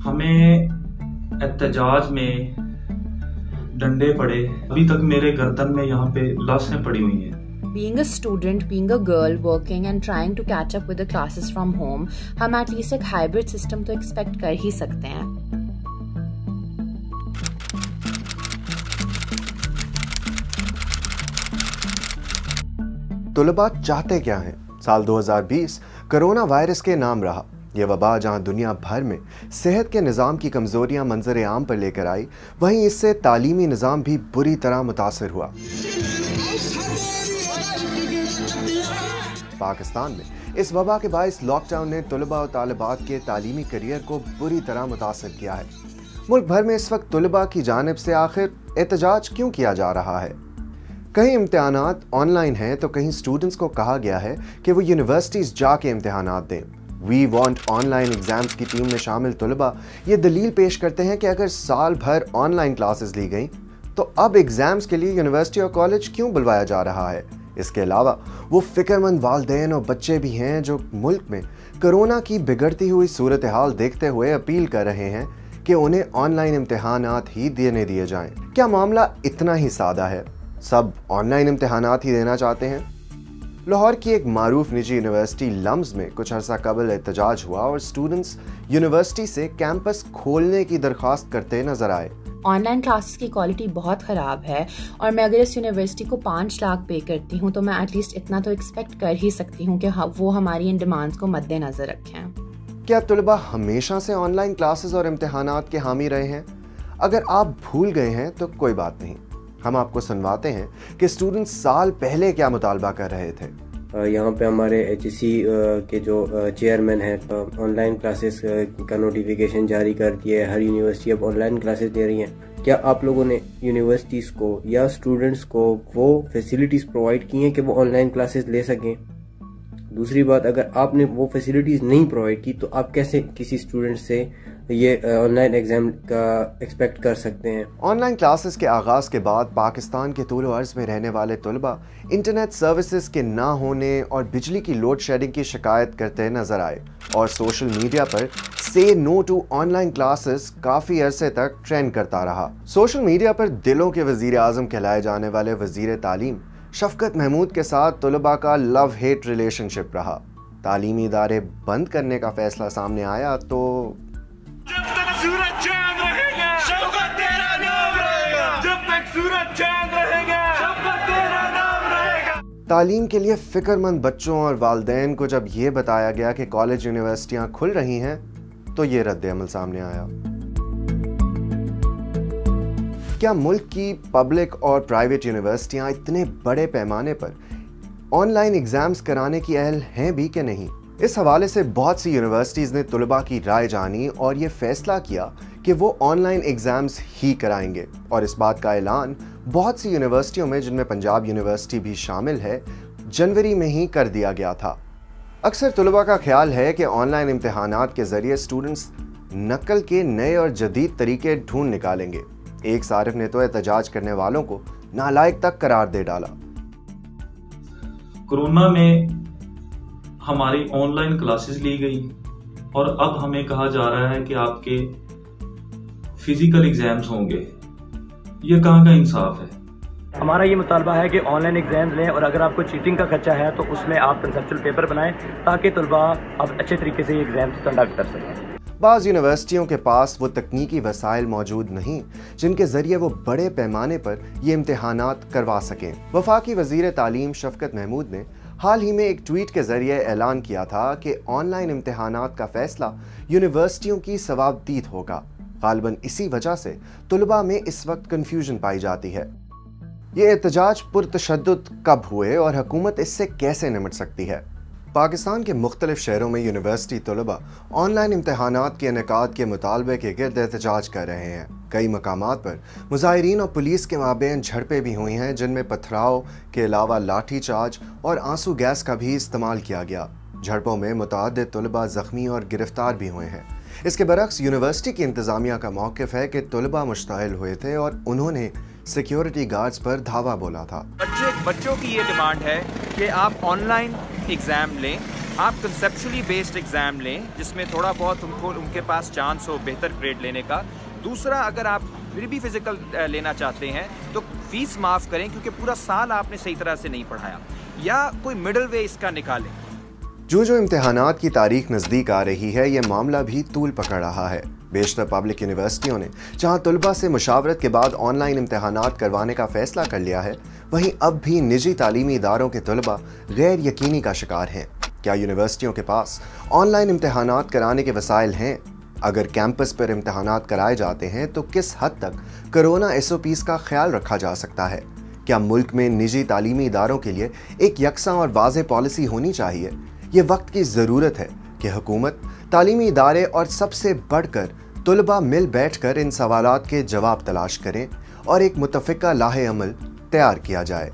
ہمیں احتجاج میں ڈنڈے پڑے، ابھی تک میرے گردن میں یہاں پہ لاشیں پڑی ہوئی ہیں۔ Being a student, being a girl, working and trying to catch up with the classes from home, ہم at least ایک hybrid system تو expect کر ہی سکتے ہیں۔ طلباء چاہتے کیا ہیں؟ سال 2020 کرونا وائرس کے نام رہا۔ یہ وبا جہاں دنیا بھر میں صحت کے نظام کی کمزوریاں منظر عام پر لے کر آئی، وہیں اس سے تعلیمی نظام بھی بری طرح متاثر ہوا۔ پاکستان میں اس وبا کے باعث لاک ڈاؤن نے طلباء و طالبات کے تعلیمی کیریئر کو بری طرح متاثر کیا ہے۔ ملک بھر میں اس وقت طلباء کی جانب سے آخر احتجاج کیوں کیا جا رہا ہے؟ کہیں امتحانات آن لائن ہیں تو کہیں اسٹوڈنٹس کو کہا گیا ہے کہ وہ یونیورسٹیز جا کے امتحانات دیں۔ We want online exams کی ٹیم میں شامل طلباء یہ دلیل پیش کرتے ہیں کہ اگر سال بھر آن لائن کلاسز لی گئیں تو اب ایگزامز کے لیے یونیورسٹی اور کالج کیوں بلوایا جا رہا ہے؟ اس کے علاوہ وہ فکر مند والدین اور بچے بھی ہیں جو ملک میں کرونا کی بگڑتی ہوئی صورتحال دیکھتے ہوئے اپیل کر رہے ہیں کہ انہیں آن لائن امتحانات ہی دیے جائیں۔ کیا معاملہ اتنا ہی سادہ ہے؟ سب آن لائن امتحانات ہی دینا چاہتے ہیں؟ لاہور کی ایک معروف نجی یونیورسٹی لمز میں کچھ عرصہ قبل احتجاج ہوا اور اسٹوڈنٹس یونیورسٹی سے کیمپس کھولنے کی درخواست کرتے نظر آئے۔ آن لائن کلاسز کی کوالٹی بہت خراب ہے اور میں اگر اس یونیورسٹی کو 5 لاکھ پے کرتی ہوں تو میں ایٹ لیسٹ اتنا تو ایکسپیکٹ کر ہی سکتی ہوں کہ وہ ہماری ان ڈیمانڈز کو مد نظر رکھیں۔ کیا طلباء ہمیشہ سے آن لائن کلاسز اور امتحانات کے حامی رہے ہیں؟ اگر آپ بھول گئے ہیں تو کوئی بات نہیں، ہم آپ کو سنواتے ہیں کہ اسٹوڈنٹس سال پہلے کیا مطالبہ کر رہے تھے۔ یہاں پہ ہمارے ایچ ایس سی کے جو چیئرمین ہیں آن لائن کلاسز کا نوٹیفیکیشن جاری کر دیا ہے، ہر یونیورسٹی اب آن لائن کلاسز دے رہی ہیں۔ کیا آپ لوگوں نے یونیورسٹیز کو یا اسٹوڈنٹس کو وہ فیسلٹیز پرووائڈ کی ہیں کہ وہ آن لائن کلاسز لے سکیں؟ دوسری بات، اگر آپ نے وہ فیسلٹیز نہیں پرووائڈ کی تو آپ کیسے کسی اسٹوڈنٹ سے یہ آن لائن ایگزام کا ایکسپیکٹ کر سکتے ہیں؟ آن لائن کلاسز کے آغاز کے بعد پاکستان کے طول و عرض میں رہنے والے طلباء انٹرنیٹ سروسز کے نہ ہونے اور بجلی کی لوڈ شیڈنگ کی شکایت کرتے نظر آئے اور سوشل میڈیا پر سے نو ٹو آن لائن کلاسز کافی عرصے تک ٹرینڈ کرتا رہا۔ سوشل میڈیا پر دلوں کے وزیر اعظم کہلائے جانے والے وزیر تعلیم شفقت محمود کے ساتھ طلباء کا لو ہیٹ ریلیشن شپ رہا۔ تعلیمی ادارے بند کرنے کا فیصلہ سامنے آیا تو جب تک سورج چاند رہے گا شفقت تیرا نام رہے گا، جب تک سورج چاند رہے گا شفقت تیرا نام رہے گا۔ تعلیم کے لیے فکر مند بچوں اور والدین کو جب یہ بتایا گیا کہ کالج یونیورسٹیاں کھل رہی ہیں تو یہ رد عمل سامنے آیا۔ کیا ملک کی پبلک اور پرائیویٹ یونیورسٹیاں اتنے بڑے پیمانے پر آن لائن ایگزامز کرانے کی اہل ہیں بھی کہ نہیں؟ اس حوالے سے بہت سی یونیورسٹیز نے طلباء کی رائے جانی اور یہ فیصلہ کیا کہ وہ آن لائن ایگزامز ہی کرائیں گے، اور اس بات کا اعلان بہت سی یونیورسٹیوں میں، جن میں پنجاب یونیورسٹی بھی شامل ہے، جنوری میں ہی کر دیا گیا تھا۔ اکثر طلباء کا خیال ہے کہ آن لائن امتحانات کے ذریعے اسٹوڈنٹس نقل کے نئے اور جدید طریقے ڈھونڈ نکالیں گے۔ ایک صارف نے تو احتجاج کرنے والوں کو نالائق تک قرار دے ڈالا۔ کرونا میں ہماری آن لائن کلاسز لی گئی اور اب ہمیں کہا جا رہا ہے کہ آپ کے فزیکل ایگزامز ہوں گے، یہ کہاں کا انصاف ہے؟ ہمارا یہ مطالبہ ہے کہ آن لائن ایگزامز لیں اور اگر آپ کو چیٹنگ کا خدشہ ہے تو اس میں آپ کنسپچل پیپر بنائیں تاکہ طلباء اب اچھے طریقے سے یہ ایگزامز کنڈکٹ کر سکیں۔ بعض یونیورسٹیوں کے پاس وہ تکنیکی وسائل موجود نہیں جن کے ذریعے وہ بڑے پیمانے پر یہ امتحانات کروا سکیں۔ وفاقی وزیر تعلیم شفقت محمود نے حال ہی میں ایک ٹویٹ کے ذریعے اعلان کیا تھا کہ آن لائن امتحانات کا فیصلہ یونیورسٹیوں کی ثوابدید ہوگا۔ غالباً اسی وجہ سے طلباء میں اس وقت کنفیوژن پائی جاتی ہے۔ یہ احتجاج پرتشدد کب ہوئے اور حکومت اس سے کیسے نمٹ سکتی ہے؟ پاکستان کے مختلف شہروں میں یونیورسٹی طلباء آن لائن امتحانات کے انعقاد کے مطالبے کے گرد احتجاج کر رہے ہیں۔ کئی مقامات پر مظاہرین اور پولیس کے مابین جھڑپیں بھی ہوئی ہیں، جن میں پتھراؤ کے علاوہ لاٹھی چارج اور آنسو گیس کا بھی استعمال کیا گیا۔ جھڑپوں میں متعدد طلباء زخمی اور گرفتار بھی ہوئے ہیں۔ اس کے برعکس یونیورسٹی کی انتظامیہ کا موقف ہے کہ طلباء مشتعل ہوئے تھے اور انہوں نے سیکیورٹی گارڈز پر دھاوا بولا تھا۔ بچوں کی یہ ڈیمانڈ ہے کہ آپ آن لائن ایگزام لیں آپ کنسیپچولی بیسڈ ایگزام لیں جس میں تھوڑا بہت ان کے پاس چانس ہو بہتر گریڈ لینے کا. دوسرا, اگر آپ پھر بھی فزیکل لینا چاہتے ہیں تو فیس معاف کریں کیونکہ پورا سال آپ نے صحیح طرح سے نہیں پڑھایا, یا کوئی مڈل وے اس کا نکالیں. جو امتحانات کی تاریخ نزدیک آ رہی ہے, یہ معاملہ بھی طول پکڑ رہا ہے. بیشتر پبلک یونیورسٹیوں نے جہاں طلباء سے مشاورت کے بعد آن لائن امتحانات کروانے کا فیصلہ کر لیا ہے, وہیں اب بھی نجی تعلیمی اداروں کے طلباء غیر یقینی کا شکار ہیں. کیا یونیورسٹیوں کے پاس آن لائن امتحانات کرانے کے وسائل ہیں؟ اگر کیمپس پر امتحانات کرائے جاتے ہیں تو کس حد تک کرونا SOPs کا خیال رکھا جا سکتا ہے؟ کیا ملک میں نجی تعلیمی اداروں کے لیے ایک یکساں اور واضح پالیسی ہونی چاہیے؟ یہ وقت کی ضرورت ہے کہ حکومت, تعلیمی ادارے اور سب سے بڑھ کر طلباء مل بیٹھ کر ان سوالات کے جواب تلاش کریں اور ایک متفقہ لاہ عمل تیار کیا جائے.